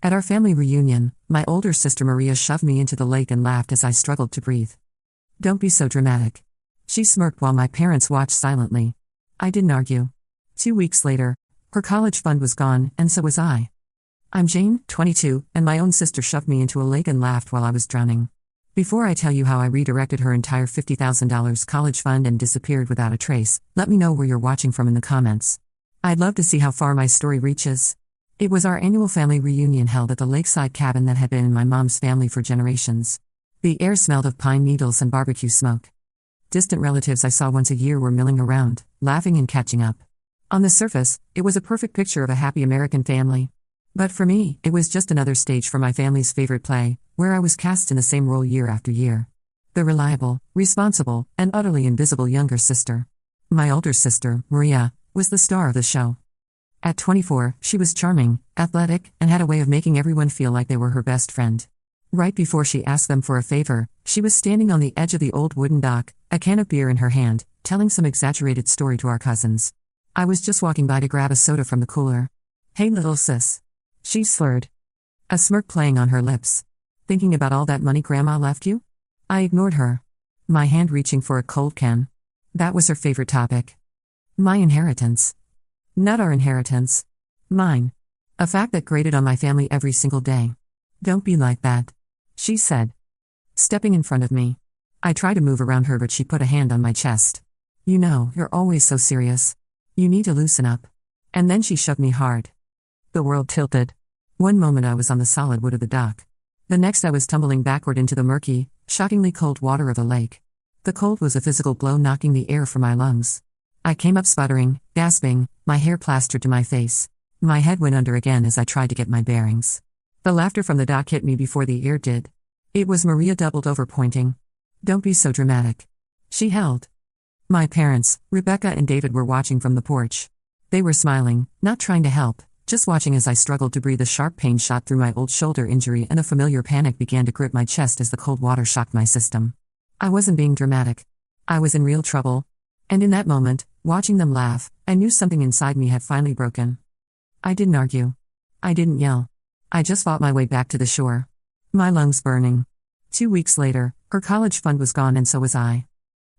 At our family reunion, my older sister Maria shoved me into the lake and laughed as I struggled to breathe. "Don't be so dramatic." She smirked while my parents watched silently. I didn't argue. 2 weeks later, her college fund was gone, and so was I. I'm Jane, 22, and my own sister shoved me into a lake and laughed while I was drowning. Before I tell you how I redirected her entire $50,000 college fund and disappeared without a trace, let me know where you're watching from in the comments. I'd love to see how far my story reaches. It was our annual family reunion held at the lakeside cabin that had been in my mom's family for generations. The air smelled of pine needles and barbecue smoke. Distant relatives I saw once a year were milling around, laughing and catching up. On the surface, it was a perfect picture of a happy American family. But for me, it was just another stage for my family's favorite play, where I was cast in the same role year after year. The reliable, responsible, and utterly invisible younger sister. My older sister, Maria, was the star of the show. At 24, she was charming, athletic, and had a way of making everyone feel like they were her best friend. Right before she asked them for a favor, she was standing on the edge of the old wooden dock, a can of beer in her hand, telling some exaggerated story to our cousins. I was just walking by to grab a soda from the cooler. "Hey little sis." She slurred. A smirk playing on her lips. "Thinking about all that money Grandma left you?" I ignored her. My hand reaching for a cold can. That was her favorite topic. My inheritance. Not our inheritance. Mine. A fact that grated on my family every single day. "Don't be like that," she said, stepping in front of me. I tried to move around her, but she put a hand on my chest. "You know, you're always so serious. You need to loosen up." And then she shoved me hard. The world tilted. One moment I was on the solid wood of the dock. The next I was tumbling backward into the murky, shockingly cold water of the lake. The cold was a physical blow, knocking the air from my lungs. I came up sputtering, gasping, my hair plastered to my face. My head went under again as I tried to get my bearings. The laughter from the dock hit me before the air did. It was Maria doubled over, pointing. "Don't be so dramatic." She held. My parents, Rebecca and David, were watching from the porch. They were smiling, not trying to help, just watching as I struggled to breathe. A sharp pain shot through my old shoulder injury, and a familiar panic began to grip my chest as the cold water shocked my system. I wasn't being dramatic. I was in real trouble. And in that moment, watching them laugh, I knew something inside me had finally broken. I didn't argue. I didn't yell. I just fought my way back to the shore. My lungs burning. 2 weeks later, her college fund was gone, and so was I.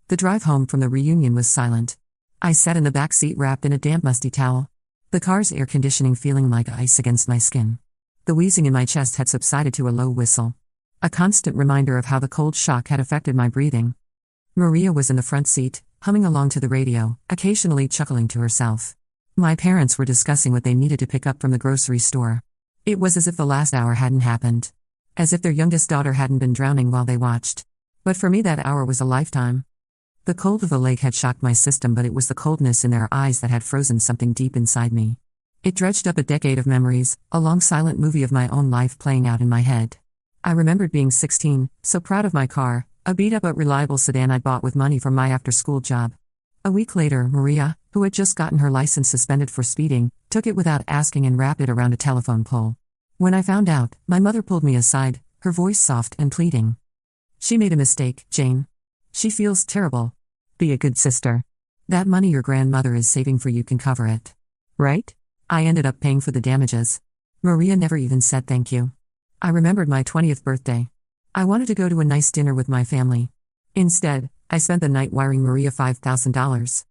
The drive home from the reunion was silent. I sat in the back seat wrapped in a damp, musty towel. The car's air conditioning feeling like ice against my skin. The wheezing in my chest had subsided to a low whistle. A constant reminder of how the cold shock had affected my breathing. Maria was in the front seat, humming along to the radio, occasionally chuckling to herself. My parents were discussing what they needed to pick up from the grocery store. It was as if the last hour hadn't happened. As if their youngest daughter hadn't been drowning while they watched. But for me, that hour was a lifetime. The cold of the lake had shocked my system, but it was the coldness in their eyes that had frozen something deep inside me. It dredged up a decade of memories, a long silent movie of my own life playing out in my head. I remembered being 16, so proud of my car, a beat-up but reliable sedan I'd bought with money from my after-school job. A week later, Maria, who had just gotten her license suspended for speeding, took it without asking and wrapped it around a telephone pole. When I found out, my mother pulled me aside, her voice soft and pleading. "She made a mistake, Jane. She feels terrible. Be a good sister. That money your grandmother is saving for you can cover it. Right?" I ended up paying for the damages. Maria never even said thank you. I remembered my 20th birthday. I wanted to go to a nice dinner with my family. Instead, I spent the night wiring Maria $5,000.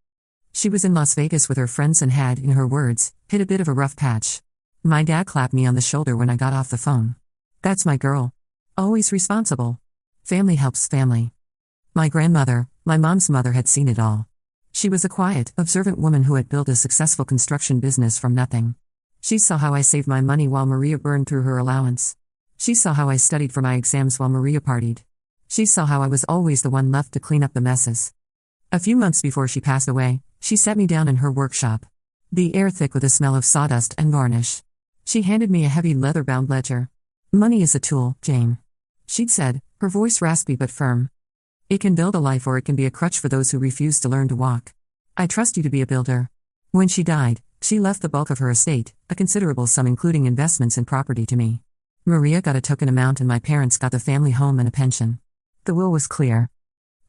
She was in Las Vegas with her friends and had, in her words, hit a bit of a rough patch. My dad clapped me on the shoulder when I got off the phone. "That's my girl. Always responsible. Family helps family." My grandmother, my mom's mother, had seen it all. She was a quiet, observant woman who had built a successful construction business from nothing. She saw how I saved my money while Maria burned through her allowance. She saw how I studied for my exams while Maria partied. She saw how I was always the one left to clean up the messes. A few months before she passed away, she sat me down in her workshop. The air thick with the smell of sawdust and varnish. She handed me a heavy leather-bound ledger. "Money is a tool, Jane," she'd said, her voice raspy but firm. "It can build a life, or it can be a crutch for those who refuse to learn to walk. I trust you to be a builder." When she died, she left the bulk of her estate, a considerable sum including investments in property, to me. Maria got a token amount and my parents got the family home and a pension. The will was clear.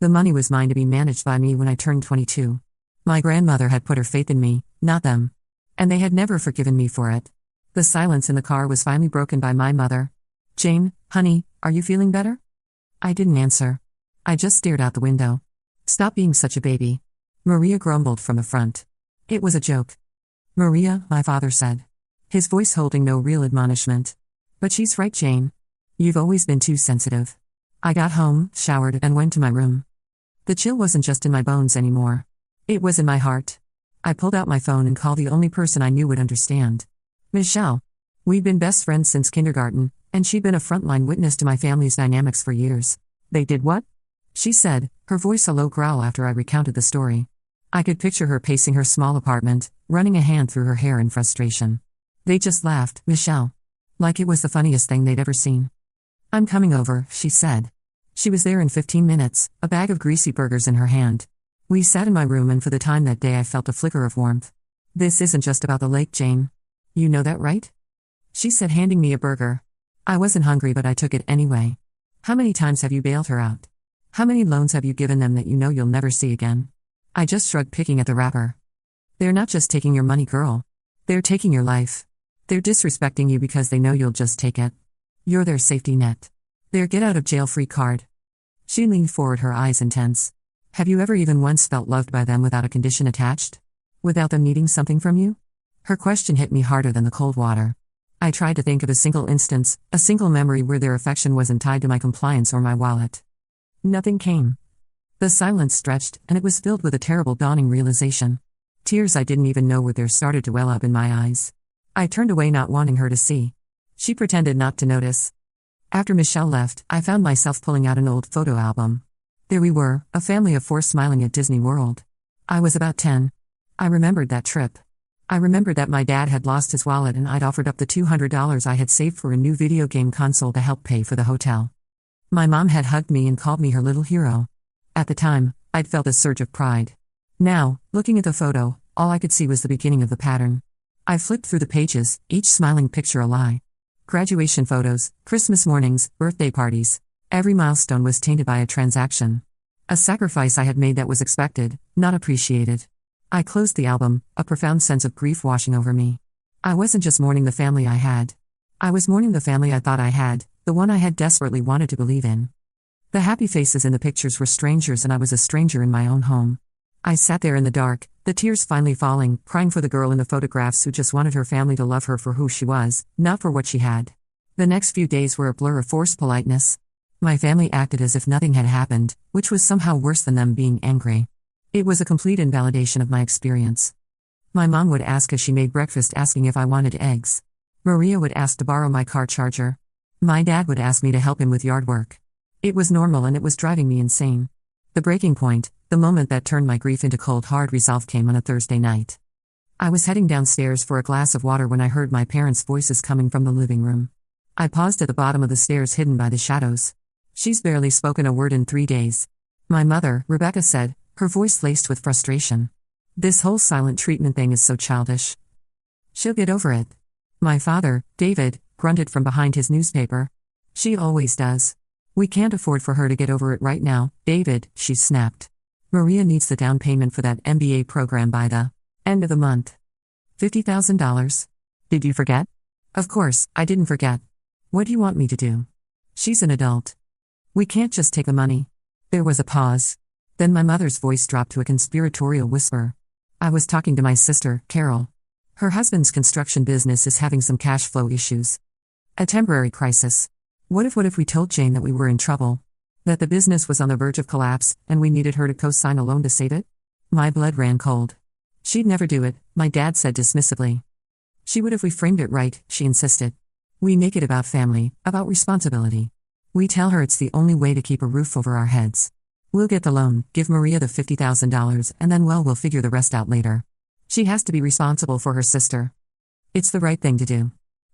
The money was mine to be managed by me when I turned 22. My grandmother had put her faith in me, not them. And they had never forgiven me for it. The silence in the car was finally broken by my mother. "Jane, honey, are you feeling better?" I didn't answer. I just stared out the window. "Stop being such a baby," Maria grumbled from the front. It was a joke. "Maria," my father said, his voice holding no real admonishment. "But she's right, Jane. You've always been too sensitive." I got home, showered, and went to my room. The chill wasn't just in my bones anymore. It was in my heart. I pulled out my phone and called the only person I knew would understand. Michelle. We'd been best friends since kindergarten, and she'd been a frontline witness to my family's dynamics for years. "They did what?" she said, her voice a low growl after I recounted the story. I could picture her pacing her small apartment, running a hand through her hair in frustration. "They just laughed, Michelle. Like it was the funniest thing they'd ever seen." "I'm coming over," she said. She was there in 15 minutes, a bag of greasy burgers in her hand. We sat in my room, and for the time that day I felt a flicker of warmth. "This isn't just about the lake, Jane. You know that, right?" she said, handing me a burger. I wasn't hungry, but I took it anyway. "How many times have you bailed her out? How many loans have you given them that you know you'll never see again?" I just shrugged, picking at the wrapper. "They're not just taking your money, girl. They're taking your life. They're disrespecting you because they know you'll just take it. You're their safety net. Their get-out-of-jail-free card." She leaned forward, her eyes intense. "Have you ever even once felt loved by them without a condition attached? Without them needing something from you?" Her question hit me harder than the cold water. I tried to think of a single instance, a single memory where their affection wasn't tied to my compliance or my wallet. Nothing came. The silence stretched, and it was filled with a terrible dawning realization. Tears I didn't even know were there started to well up in my eyes. I turned away, not wanting her to see. She pretended not to notice. After Michelle left, I found myself pulling out an old photo album. There we were, a family of 4 smiling at Disney World. I was about 10. I remembered that trip. I remembered that my dad had lost his wallet and I'd offered up the $200 I had saved for a new video game console to help pay for the hotel. My mom had hugged me and called me her little hero. At the time, I'd felt a surge of pride. Now, looking at the photo, all I could see was the beginning of the pattern. I flipped through the pages, each smiling picture a lie. Graduation photos, Christmas mornings, birthday parties. Every milestone was tainted by a transaction. A sacrifice I had made that was expected, not appreciated. I closed the album, a profound sense of grief washing over me. I wasn't just mourning the family I had. I was mourning the family I thought I had, the one I had desperately wanted to believe in. The happy faces in the pictures were strangers, and I was a stranger in my own home. I sat there in the dark, the tears finally falling, crying for the girl in the photographs who just wanted her family to love her for who she was, not for what she had. The next few days were a blur of forced politeness. My family acted as if nothing had happened, which was somehow worse than them being angry. It was a complete invalidation of my experience. My mom would ask as she made breakfast, asking if I wanted eggs. Maria would ask to borrow my car charger. My dad would ask me to help him with yard work. It was normal, and it was driving me insane. The breaking point, the moment that turned my grief into cold hard resolve, came on a Thursday night. I was heading downstairs for a glass of water when I heard my parents' voices coming from the living room. I paused at the bottom of the stairs, hidden by the shadows. "She's barely spoken a word in 3 days." My mother, Rebecca, said, her voice laced with frustration. "This whole silent treatment thing is so childish. She'll get over it." My father, David, grunted from behind his newspaper. "She always does. We can't afford for her to get over it right now, David," she snapped. "Maria needs the down payment for that MBA program by the end of the month. $50,000. Did you forget?" "Of course, I didn't forget. What do you want me to do? She's an adult. We can't just take the money." There was a pause. Then my mother's voice dropped to a conspiratorial whisper. "I was talking to my sister, Carol. Her husband's construction business is having some cash flow issues. A temporary crisis. What if we told Jane that we were in trouble? That the business was on the verge of collapse, and we needed her to co-sign a loan to save it?" My blood ran cold. "She'd never do it," my dad said dismissively. "She would if we framed it right," she insisted. "We make it about family, about responsibility. We tell her it's the only way to keep a roof over our heads. We'll get the loan, give Maria the $50,000, and then we'll figure the rest out later. She has to be responsible for her sister. It's the right thing to do."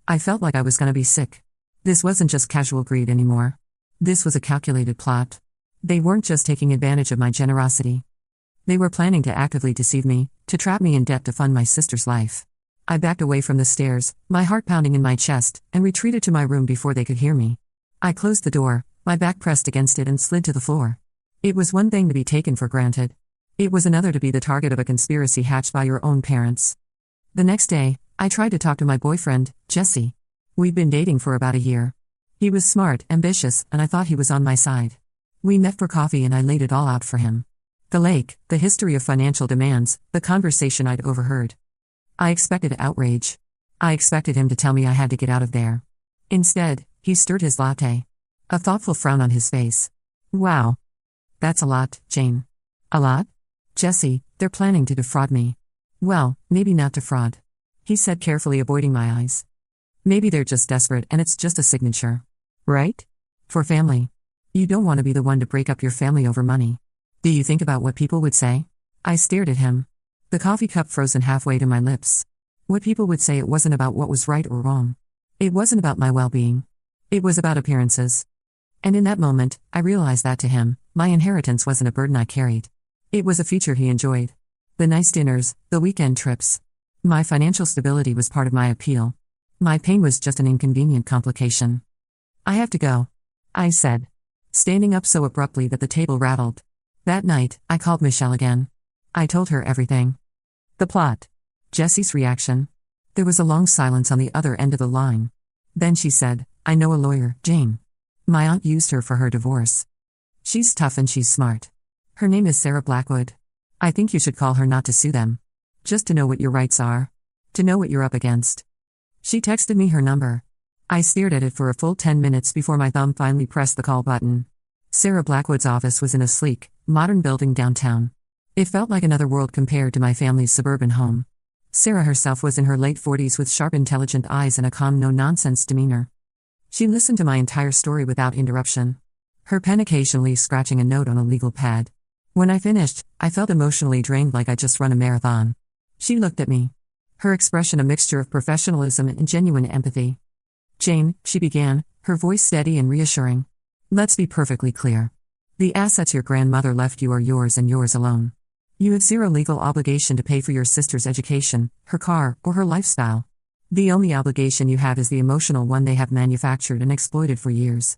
I felt like I was gonna be sick. This wasn't just casual greed anymore. This was a calculated plot. They weren't just taking advantage of my generosity. They were planning to actively deceive me, to trap me in debt to fund my sister's life. I backed away from the stairs, my heart pounding in my chest, and retreated to my room before they could hear me. I closed the door, my back pressed against it, and slid to the floor. It was one thing to be taken for granted. It was another to be the target of a conspiracy hatched by your own parents. The next day, I tried to talk to my boyfriend, Jesse. We'd been dating for about a year. He was smart, ambitious, and I thought he was on my side. We met for coffee and I laid it all out for him. The lake, the history of financial demands, the conversation I'd overheard. I expected outrage. I expected him to tell me I had to get out of there. Instead, he stirred his latte. A thoughtful frown on his face. Wow. That's a lot, Jane. A lot? Jesse, they're planning to defraud me. Well, maybe not defraud. He said, carefully avoiding my eyes. Maybe they're just desperate and it's just a signature. Right? For family. You don't want to be the one to break up your family over money. Do you think about what people would say? I stared at him. The coffee cup frozen halfway to my lips. What people would say, it wasn't about what was right or wrong. It wasn't about my well-being. It was about appearances. And in that moment, I realized that to him, my inheritance wasn't a burden I carried. It was a feature he enjoyed. The nice dinners, the weekend trips. My financial stability was part of my appeal. My pain was just an inconvenient complication. I have to go, I said, standing up so abruptly that the table rattled. That night, I called Michelle again. I told her everything. The plot. Jesse's reaction. There was a long silence on the other end of the line. Then she said, I know a lawyer, Jane. My aunt used her for her divorce. She's tough and she's smart. Her name is Sarah Blackwood. I think you should call her, not to sue them. Just to know what your rights are. To know what you're up against. She texted me her number. I stared at it for a full 10 minutes before my thumb finally pressed the call button. Sarah Blackwood's office was in a sleek, modern building downtown. It felt like another world compared to my family's suburban home. Sarah herself was in her late 40s with sharp, intelligent eyes and a calm, no-nonsense demeanor. She listened to my entire story without interruption. Her pen occasionally scratching a note on a legal pad. When I finished, I felt emotionally drained, like I'd just run a marathon. She looked at me. Her expression a mixture of professionalism and genuine empathy. Jane, she began, her voice steady and reassuring. Let's be perfectly clear. The assets your grandmother left you are yours and yours alone. You have zero legal obligation to pay for your sister's education, her car, or her lifestyle. The only obligation you have is the emotional one they have manufactured and exploited for years.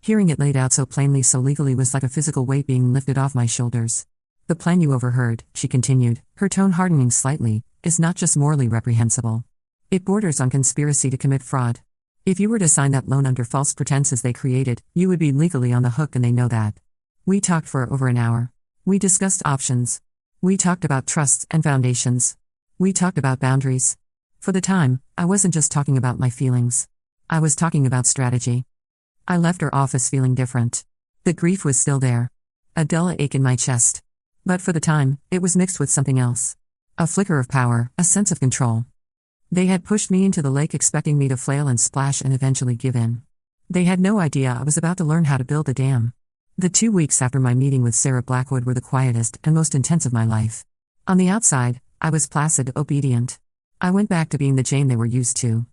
Hearing it laid out so plainly, so legally, was like a physical weight being lifted off my shoulders. The plan you overheard, she continued, her tone hardening slightly, is not just morally reprehensible. It borders on conspiracy to commit fraud. If you were to sign that loan under false pretenses they created, you would be legally on the hook, and they know that. We talked for over an hour. We discussed options. We talked about trusts and foundations. We talked about boundaries. For the time, I wasn't just talking about my feelings. I was talking about strategy. I left her office feeling different. The grief was still there. A dull ache in my chest. But for the time, it was mixed with something else. A flicker of power, a sense of control. They had pushed me into the lake expecting me to flail and splash and eventually give in. They had no idea I was about to learn how to build a dam. The 2 weeks after my meeting with Sarah Blackwood were the quietest and most intense of my life. On the outside, I was placid, obedient. I went back to being the Jane they were used to.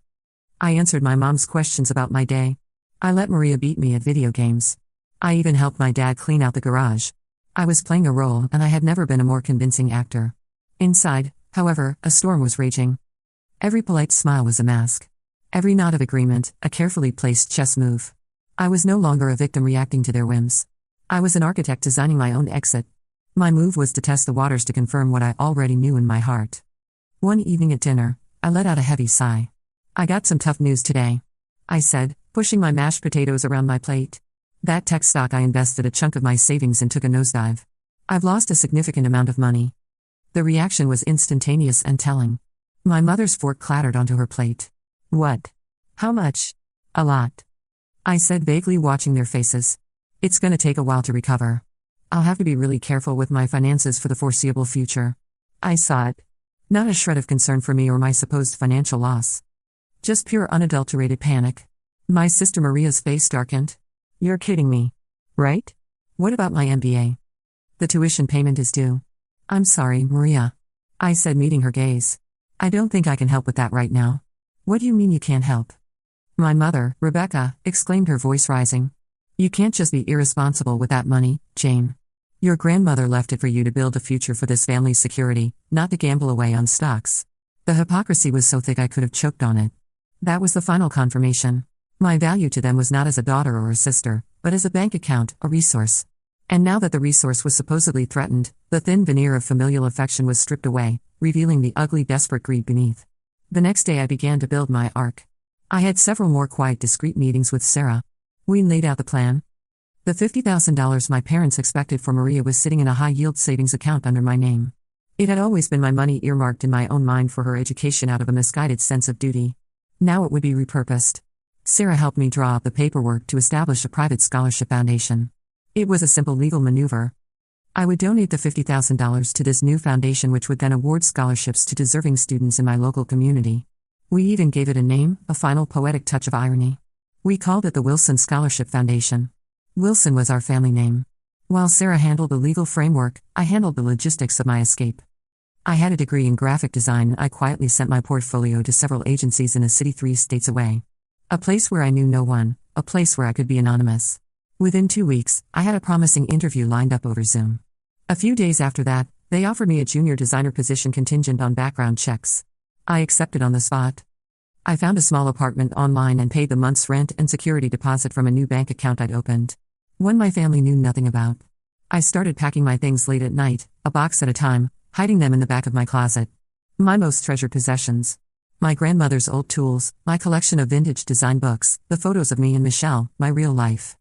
I answered my mom's questions about my day. I let Maria beat me at video games. I even helped my dad clean out the garage. I was playing a role, and I had never been a more convincing actor. Inside, however, a storm was raging. Every polite smile was a mask. Every nod of agreement, a carefully placed chess move. I was no longer a victim reacting to their whims. I was an architect designing my own exit. My move was to test the waters to confirm what I already knew in my heart. One evening at dinner, I let out a heavy sigh. I got some tough news today, I said, pushing my mashed potatoes around my plate. That tech stock I invested a chunk of my savings in took a nosedive. I've lost a significant amount of money. The reaction was instantaneous and telling. My mother's fork clattered onto her plate. What? How much? A lot, I said, vaguely watching their faces. It's gonna take a while to recover. I'll have to be really careful with my finances for the foreseeable future. I saw it. Not a shred of concern for me or my supposed financial loss. Just pure unadulterated panic. My sister Maria's face darkened. You're kidding me. Right? What about my MBA? The tuition payment is due. I'm sorry, Maria, I said, meeting her gaze. I don't think I can help with that right now. What do you mean you can't help? My mother, Rebecca, exclaimed, her voice rising. You can't just be irresponsible with that money, Jane. Your grandmother left it for you to build a future for this family's security, not to gamble away on stocks. The hypocrisy was so thick I could have choked on it. That was the final confirmation. My value to them was not as a daughter or a sister, but as a bank account, a resource. And now that the resource was supposedly threatened, the thin veneer of familial affection was stripped away, revealing the ugly, desperate greed beneath. The next day I began to build my arc. I had several more quiet, discreet meetings with Sarah. We laid out the plan. The $50,000 my parents expected for Maria was sitting in a high-yield savings account under my name. It had always been my money earmarked in my own mind for her education out of a misguided sense of duty. Now it would be repurposed. Sarah helped me draw up the paperwork to establish a private scholarship foundation. It was a simple legal maneuver. I would donate the $50,000 to this new foundation, which would then award scholarships to deserving students in my local community. We even gave it a name, a final poetic touch of irony. We called it the Wilson Scholarship Foundation. Wilson was our family name. While Sarah handled the legal framework, I handled the logistics of my escape. I had a degree in graphic design and I quietly sent my portfolio to several agencies in a city 3 states away. A place where I knew no one, a place where I could be anonymous. Within 2 weeks, I had a promising interview lined up over Zoom. A few days after that, they offered me a junior designer position contingent on background checks. I accepted on the spot. I found a small apartment online and paid the month's rent and security deposit from a new bank account I'd opened. One my family knew nothing about. I started packing my things late at night, a box at a time, hiding them in the back of my closet. My most treasured possessions. My grandmother's old tools, my collection of vintage design books, the photos of me and Michelle, my real life.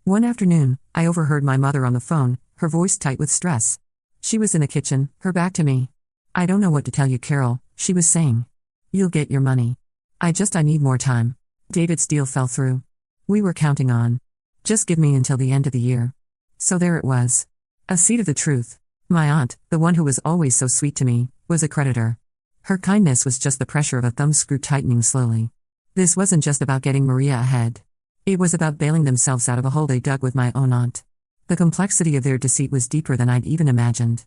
One afternoon, I overheard my mother on the phone, her voice tight with stress. She was in the kitchen, her back to me. "I don't know what to tell you, Carol," she was saying. "You'll get your money. I need more time." David's deal fell through. We were counting on. Just give me until the end of the year. So there it was. A seed of the truth. My aunt, the one who was always so sweet to me, was a creditor. Her kindness was just the pressure of a thumbscrew tightening slowly. This wasn't just about getting Maria ahead. It was about bailing themselves out of a hole they dug with my own aunt. The complexity of their deceit was deeper than I'd even imagined.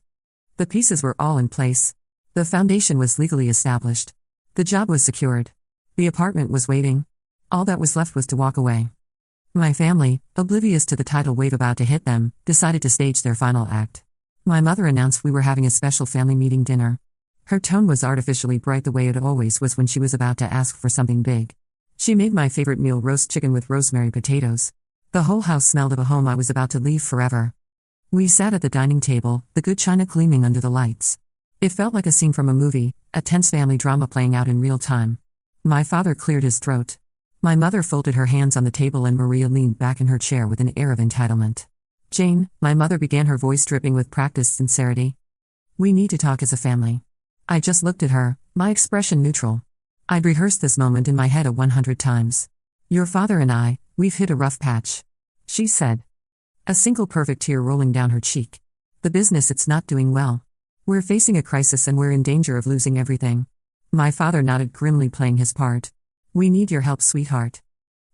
The pieces were all in place. The foundation was legally established. The job was secured. The apartment was waiting. All that was left was to walk away. My family, oblivious to the tidal wave about to hit them, decided to stage their final act. My mother announced we were having a special family meeting dinner. Her tone was artificially bright the way it always was when she was about to ask for something big. She made my favorite meal, roast chicken with rosemary potatoes. The whole house smelled of a home I was about to leave forever. We sat at the dining table, the good china gleaming under the lights. It felt like a scene from a movie, a tense family drama playing out in real time. My father cleared his throat. My mother folded her hands on the table and Maria leaned back in her chair with an air of entitlement. "Jane," my mother began, her voice dripping with practiced sincerity. "We need to talk as a family." I just looked at her, my expression neutral. I'd rehearsed this moment in my head 100 times. "Your father and I, we've hit a rough patch," she said. A single perfect tear rolling down her cheek. "The business, it's not doing well. We're facing a crisis and we're in danger of losing everything." My father nodded grimly, playing his part. "We need your help, sweetheart."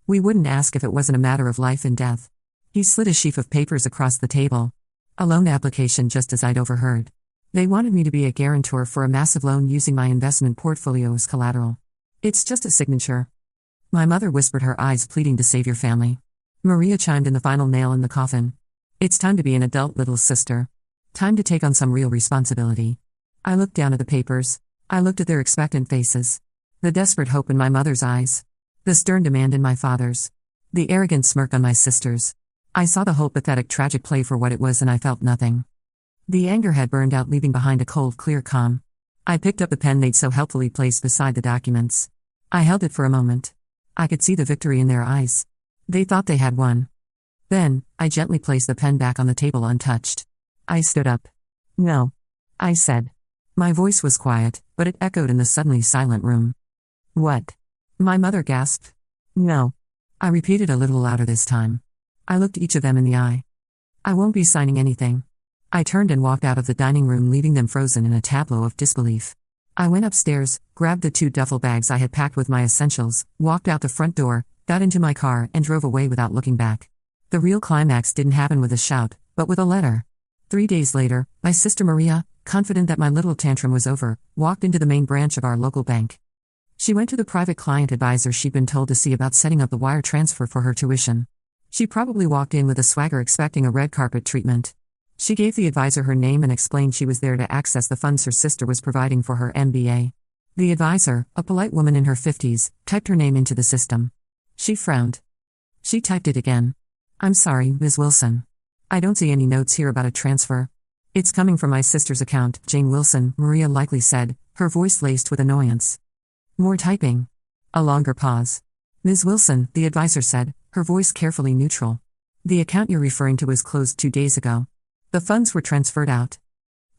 We wouldn't ask if it wasn't a matter of life and death. He slid a sheaf of papers across the table. A loan application, just as I'd overheard. They wanted me to be a guarantor for a massive loan using my investment portfolio as collateral. "It's just a signature." My mother whispered, her eyes pleading to save your family. Maria chimed in, the final nail in the coffin. "It's time to be an adult, little sister. Time to take on some real responsibility." I looked down at the papers. I looked at their expectant faces. The desperate hope in my mother's eyes. The stern demand in my father's. The arrogant smirk on my sister's. I saw the whole pathetic, tragic play for what it was and I felt nothing. The anger had burned out, leaving behind a cold, clear calm. I picked up the pen they'd so helpfully placed beside the documents. I held it for a moment. I could see the victory in their eyes. They thought they had won. Then, I gently placed the pen back on the table untouched. I stood up. "No," I said. My voice was quiet, but it echoed in the suddenly silent room. "What?" my mother gasped. "No," I repeated a little louder this time. I looked each of them in the eye. "I won't be signing anything." I turned and walked out of the dining room, leaving them frozen in a tableau of disbelief. I went upstairs, grabbed the 2 duffel bags I had packed with my essentials, walked out the front door, got into my car, and drove away without looking back. The real climax didn't happen with a shout, but with a letter. 3 days later, my sister Maria, confident that my little tantrum was over, walked into the main branch of our local bank. She went to the private client advisor she'd been told to see about setting up the wire transfer for her tuition. She probably walked in with a swagger, expecting a red carpet treatment. She gave the advisor her name and explained she was there to access the funds her sister was providing for her MBA. The advisor, a polite woman in her 50s, typed her name into the system. She frowned. She typed it again. "I'm sorry, Ms. Wilson. I don't see any notes here about a transfer." "It's coming from my sister's account, Jane Wilson," Maria likely said, her voice laced with annoyance. More typing. A longer pause. Ms. Wilson, the advisor said, her voice carefully neutral. The account you're referring to was closed 2 days ago. The funds were transferred out.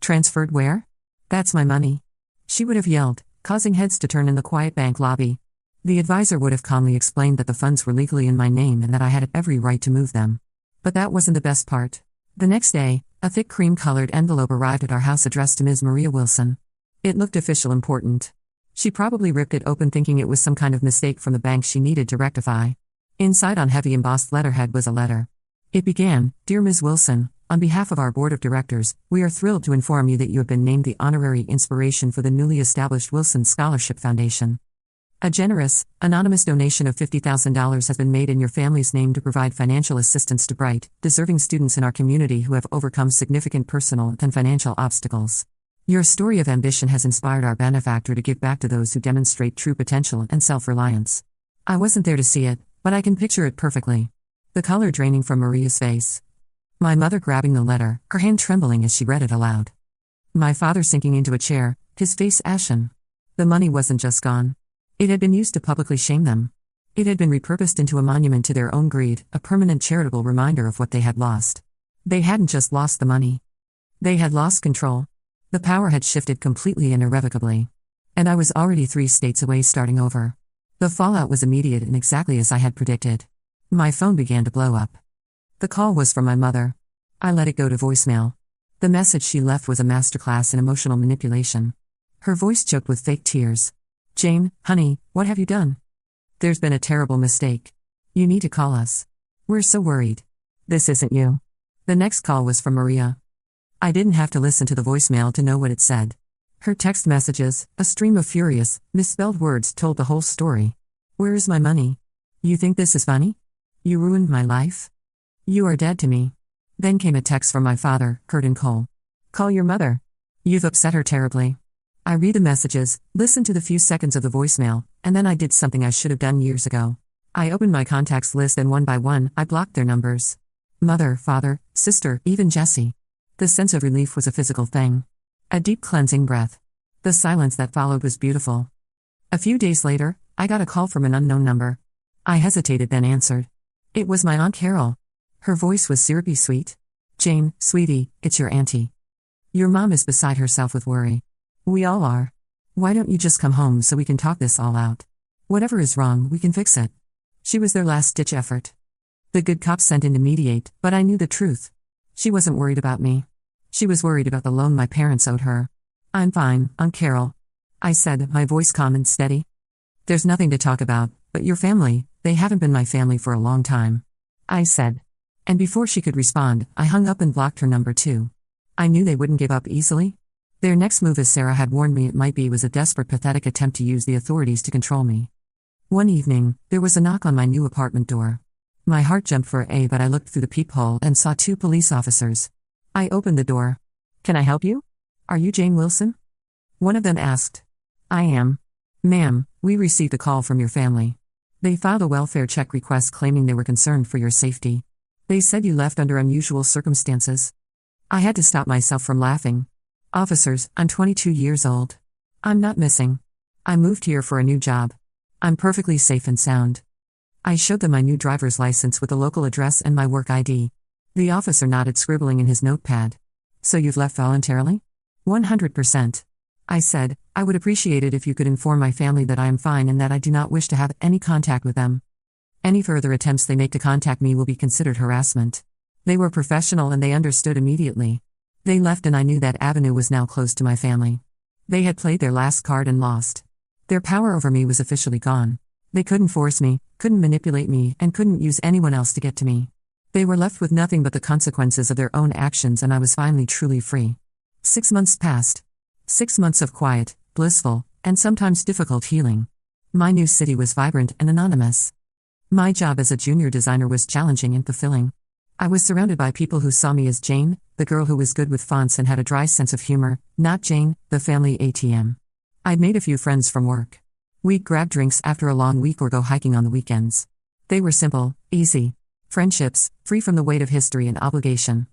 Transferred where? That's my money. She would have yelled, causing heads to turn in the quiet bank lobby. The advisor would have calmly explained that the funds were legally in my name and that I had every right to move them. But that wasn't the best part. The next day, a thick cream-colored envelope arrived at our house addressed to Ms. Maria Wilson. It looked official, important. She probably ripped it open thinking it was some kind of mistake from the bank she needed to rectify. Inside on heavy embossed letterhead was a letter. It began, "Dear Ms. Wilson, on behalf of our board of directors, we are thrilled to inform you that you have been named the honorary inspiration for the newly established Wilson Scholarship Foundation. A generous, anonymous donation of $50,000 has been made in your family's name to provide financial assistance to bright, deserving students in our community who have overcome significant personal and financial obstacles. Your story of ambition has inspired our benefactor to give back to those who demonstrate true potential and self-reliance." I wasn't there to see it, but I can picture it perfectly. The color draining from Maria's face. My mother grabbing the letter, her hand trembling as she read it aloud. My father sinking into a chair, his face ashen. The money wasn't just gone. It had been used to publicly shame them. It had been repurposed into a monument to their own greed, a permanent charitable reminder of what they had lost. They hadn't just lost the money. They had lost control. The power had shifted completely and irrevocably. And I was already 3 states away starting over. The fallout was immediate and exactly as I had predicted. My phone began to blow up. The call was from my mother. I let it go to voicemail. The message she left was a masterclass in emotional manipulation. Her voice choked with fake tears. "Jane, honey, what have you done? There's been a terrible mistake. You need to call us. We're so worried. This isn't you." The next call was from Maria. I didn't have to listen to the voicemail to know what it said. Her text messages, a stream of furious, misspelled words, told the whole story. "Where is my money? You think this is funny? You ruined my life? You are dead to me." Then came a text from my father, Curtin Cole. "Call your mother. You've upset her terribly." I read the messages, listened to the few seconds of the voicemail, and then I did something I should have done years ago. I opened my contacts list and one by one, I blocked their numbers. Mother, father, sister, even Jessie. The sense of relief was a physical thing. A deep cleansing breath. The silence that followed was beautiful. A few days later, I got a call from an unknown number. I hesitated then answered. It was my Aunt Carol. Her voice was syrupy sweet. "Jane, sweetie, it's your auntie. Your mom is beside herself with worry. We all are. Why don't you just come home so we can talk this all out? Whatever is wrong, we can fix it." She was their last-ditch effort. The good cop sent in to mediate, but I knew the truth. She wasn't worried about me. She was worried about the loan my parents owed her. "I'm fine, Aunt Carol," I said, my voice calm and steady. "There's nothing to talk about, but your family, they haven't been my family for a long time," I said. And before she could respond, I hung up and blocked her number too. I knew they wouldn't give up easily. Their next move, as Sarah had warned me it might be, was a desperate, pathetic attempt to use the authorities to control me. One evening, there was a knock on my new apartment door. My heart jumped for a but I looked through the peephole and saw 2 police officers. I opened the door. "Can I help you? Are you Jane Wilson?" One of them asked. "I am. Ma'am, we received a call from your family. They filed a welfare check request claiming they were concerned for your safety. They said you left under unusual circumstances." I had to stop myself from laughing. "Officers, I'm 22 years old. I'm not missing. I moved here for a new job. I'm perfectly safe and sound." I showed them my new driver's license with the local address and my work ID. The officer nodded, scribbling in his notepad. "So you've left voluntarily?" 100%. I said, "I would appreciate it if you could inform my family that I am fine and that I do not wish to have any contact with them. Any further attempts they make to contact me will be considered harassment." They were professional and they understood immediately. They left and I knew that avenue was now closed to my family. They had played their last card and lost. Their power over me was officially gone. They couldn't force me, couldn't manipulate me, and couldn't use anyone else to get to me. They were left with nothing but the consequences of their own actions, and I was finally truly free. 6 months passed. 6 months of quiet, blissful, and sometimes difficult healing. My new city was vibrant and anonymous. My job as a junior designer was challenging and fulfilling. I was surrounded by people who saw me as Jane, the girl who was good with fonts and had a dry sense of humor, not Jane, the family ATM. I'd made a few friends from work. We'd grab drinks after a long week or go hiking on the weekends. They were simple, easy friendships, free from the weight of history and obligation.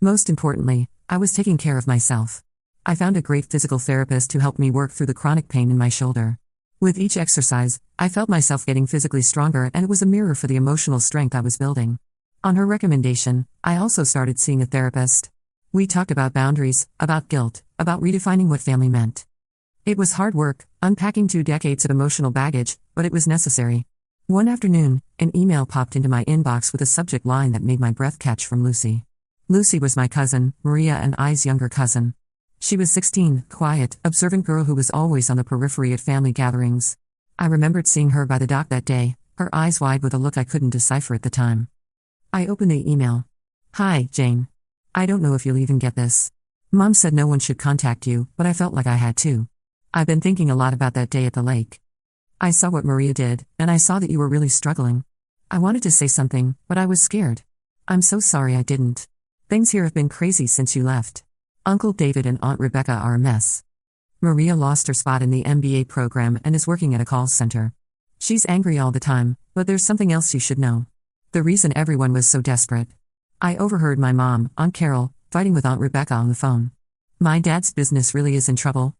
Most importantly, I was taking care of myself. I found a great physical therapist who helped me work through the chronic pain in my shoulder. With each exercise, I felt myself getting physically stronger, and it was a mirror for the emotional strength I was building. On her recommendation, I also started seeing a therapist. We talked about boundaries, about guilt, about redefining what family meant. It was hard work, unpacking 2 decades of emotional baggage, but it was necessary. One afternoon, an email popped into my inbox with a subject line that made my breath catch from Lucy. Lucy was my cousin, Maria and I's younger cousin. She was 16, quiet, observant girl who was always on the periphery at family gatherings. I remembered seeing her by the dock that day, her eyes wide with a look I couldn't decipher at the time. I opened the email. "Hi, Jane. I don't know if you'll even get this. Mom said no one should contact you, but I felt like I had to. I've been thinking a lot about that day at the lake. I saw what Maria did, and I saw that you were really struggling. I wanted to say something, but I was scared. I'm so sorry I didn't. Things here have been crazy since you left. Uncle David and Aunt Rebecca are a mess. Maria lost her spot in the MBA program and is working at a call center. She's angry all the time, but there's something else you should know. The reason everyone was so desperate. I overheard my mom, Aunt Carol, fighting with Aunt Rebecca on the phone. My dad's business really is in trouble.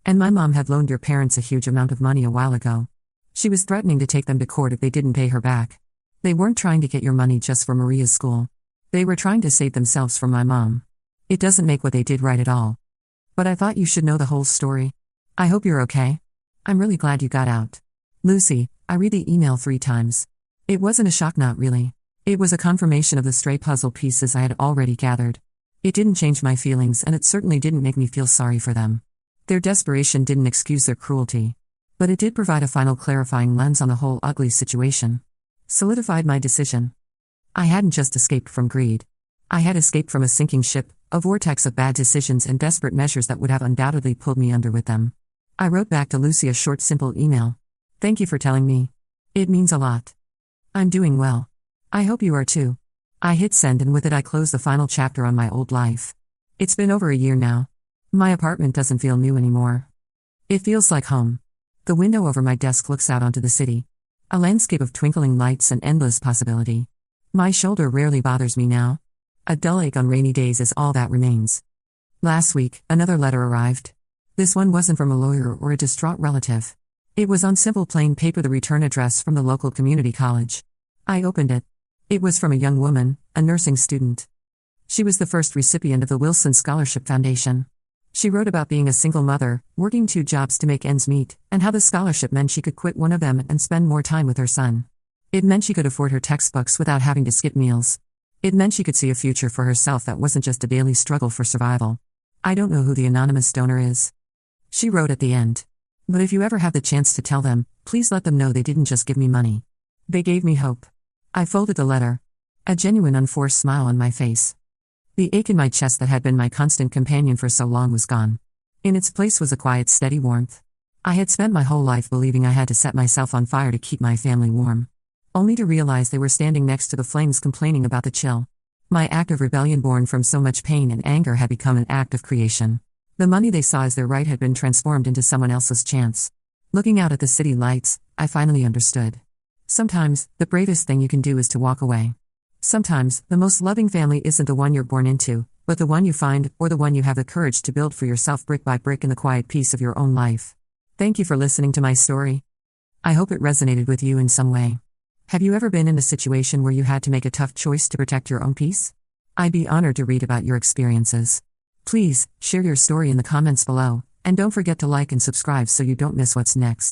And my mom had loaned your parents a huge amount of money a while ago. She was threatening to take them to court if they didn't pay her back. They weren't trying to get your money just for Maria's school. They were trying to save themselves from my mom. It doesn't make what they did right at all. But I thought you should know the whole story. I hope you're okay. I'm really glad you got out. Lucy." I read the email 3 times. It wasn't a shock, not really. It was a confirmation of the stray puzzle pieces I had already gathered. It didn't change my feelings, and it certainly didn't make me feel sorry for them. Their desperation didn't excuse their cruelty. But it did provide a final clarifying lens on the whole ugly situation. Solidified my decision. I hadn't just escaped from greed. I had escaped from a sinking ship, a vortex of bad decisions and desperate measures that would have undoubtedly pulled me under with them. I wrote back to Lucy a short, simple email. "Thank you for telling me. It means a lot. I'm doing well. I hope you are too." I hit send, and with it I closed the final chapter on my old life. It's been over a year now. My apartment doesn't feel new anymore. It feels like home. The window over my desk looks out onto the city. A landscape of twinkling lights and endless possibility. My shoulder rarely bothers me now. A dull ache on rainy days is all that remains. Last week, another letter arrived. This one wasn't from a lawyer or a distraught relative. It was on simple plain paper, the return address from the local community college. I opened it. It was from a young woman, a nursing student. She was the first recipient of the Wilson Scholarship Foundation. She wrote about being a single mother, working 2 jobs to make ends meet, and how the scholarship meant she could quit one of them and spend more time with her son. It meant she could afford her textbooks without having to skip meals. It meant she could see a future for herself that wasn't just a daily struggle for survival. I don't know who the anonymous donor is. She wrote at the end. But if you ever have the chance to tell them, please let them know they didn't just give me money. They gave me hope. I folded the letter. A genuine unforced smile on my face. The ache in my chest that had been my constant companion for so long was gone. In its place was a quiet, steady warmth. I had spent my whole life believing I had to set myself on fire to keep my family warm. Only to realize they were standing next to the flames complaining about the chill. My act of rebellion, born from so much pain and anger, had become an act of creation. The money they saw as their right had been transformed into someone else's chance. Looking out at the city lights, I finally understood. Sometimes, the bravest thing you can do is to walk away. Sometimes, the most loving family isn't the one you're born into, but the one you find, or the one you have the courage to build for yourself brick by brick in the quiet peace of your own life. Thank you for listening to my story. I hope it resonated with you in some way. Have you ever been in a situation where you had to make a tough choice to protect your own peace? I'd be honored to read about your experiences. Please, share your story in the comments below, and don't forget to like and subscribe so you don't miss what's next.